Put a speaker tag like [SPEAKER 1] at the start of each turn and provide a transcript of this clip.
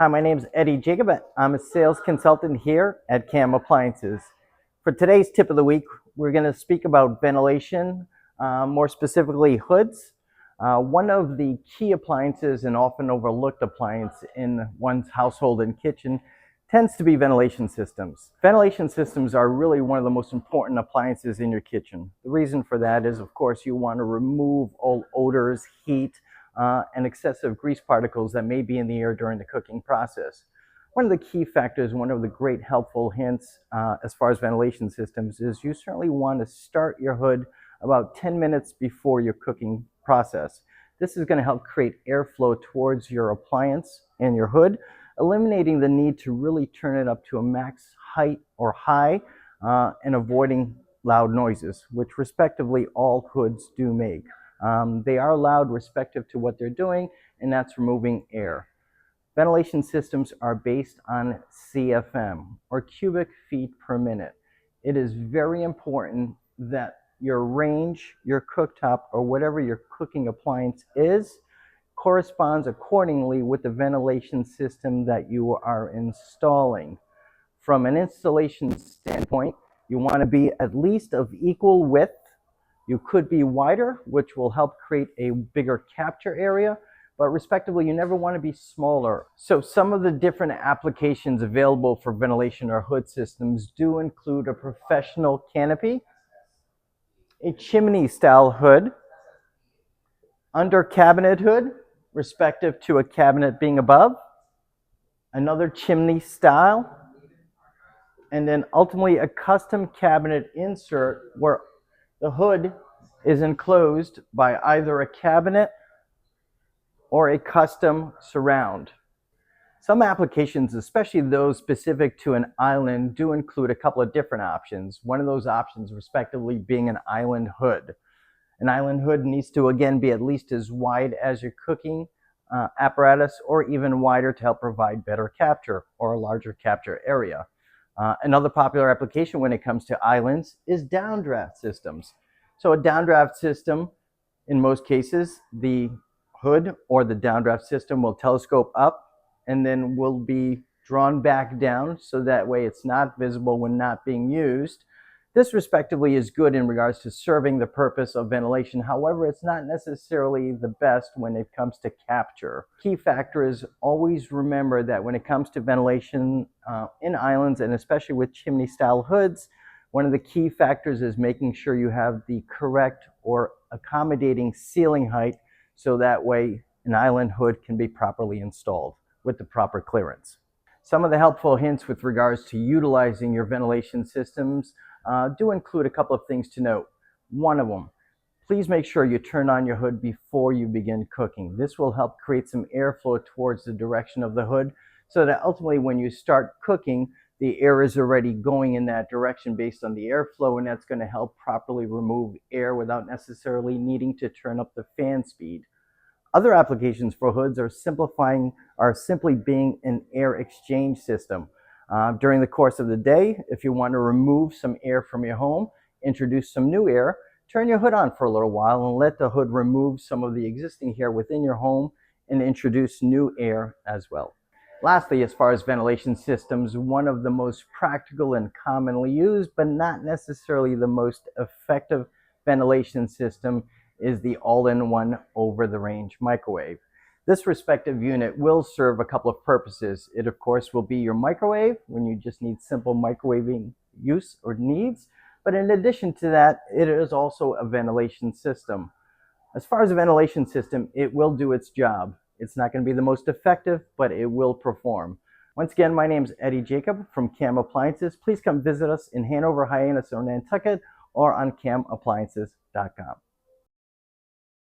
[SPEAKER 1] Hi, my name is Eddie Jacob. I'm a sales consultant here at KAM Appliances. For today's tip of the week, we're going to speak about ventilation, more specifically hoods. One of the key appliances and often overlooked appliance in one's household and kitchen tends to be ventilation systems. Ventilation systems are really one of the most important appliances in your kitchen. The reason for that is, of course, you want to remove all odors, heat, and excessive grease particles that may be in the air during the cooking process. One of the key factors, one of the great helpful hints as far as ventilation systems is you certainly want to start your hood about 10 minutes before your cooking process. This is going to help create airflow towards your appliance and your hood, eliminating the need to really turn it up to a max height or high and avoiding loud noises, which respectively all hoods do make. They are loud respective to what they're doing, and that's removing air. Ventilation systems are based on CFM, or cubic feet per minute. It is very important that your range, your cooktop, or whatever your cooking appliance is, corresponds accordingly with the ventilation system that you are installing. From an installation standpoint, you want to be at least of equal width. You could be wider, which will help create a bigger capture area, but respectively, you never want to be smaller. So some of the different applications available for ventilation or hood systems do include a professional canopy, a chimney style hood, under cabinet hood, respective to a cabinet being above, another chimney style, and then ultimately a custom cabinet insert where the hood is enclosed by either a cabinet or a custom surround. Some applications, especially those specific to an island, do include a couple of different options. One of those options respectively being an island hood. An island hood needs to again be at least as wide as your cooking apparatus or even wider to help provide better capture or a larger capture area. Another popular application when it comes to islands is downdraft systems. So a downdraft system, in most cases, the hood or the downdraft system will telescope up and then will be drawn back down so that way it's not visible when not being used. This respectively is good in regards to serving the purpose of ventilation. However, it's not necessarily the best when it comes to capture. Key factor is always remember that when it comes to ventilation in islands and especially with chimney style hoods, one of the key factors is making sure you have the correct or accommodating ceiling height so that way an island hood can be properly installed with the proper clearance. Some of the helpful hints with regards to utilizing your ventilation systems do include a couple of things to note. One of them, please make sure you turn on your hood before you begin cooking. This will help create some airflow towards the direction of the hood so that ultimately when you start cooking, the air is already going in that direction based on the airflow, and that's going to help properly remove air without necessarily needing to turn up the fan speed. Other applications for hoods are simply being an air exchange system. During the course of the day, if you want to remove some air from your home, introduce some new air, turn your hood on for a little while and let the hood remove some of the existing air within your home and introduce new air as well. Lastly, as far as ventilation systems, one of the most practical and commonly used, but not necessarily the most effective ventilation system is the all-in-one over-the-range microwave. This respective unit will serve a couple of purposes. It, of course, will be your microwave when you just need simple microwaving use or needs. But in addition to that, it is also a ventilation system. As far as a ventilation system, it will do its job. It's not going to be the most effective, but it will perform. Once again, my name is Eddie Jacob from KAM Appliances. Please come visit us in Hanover, Hyannis, or Nantucket, or on kamappliances.com.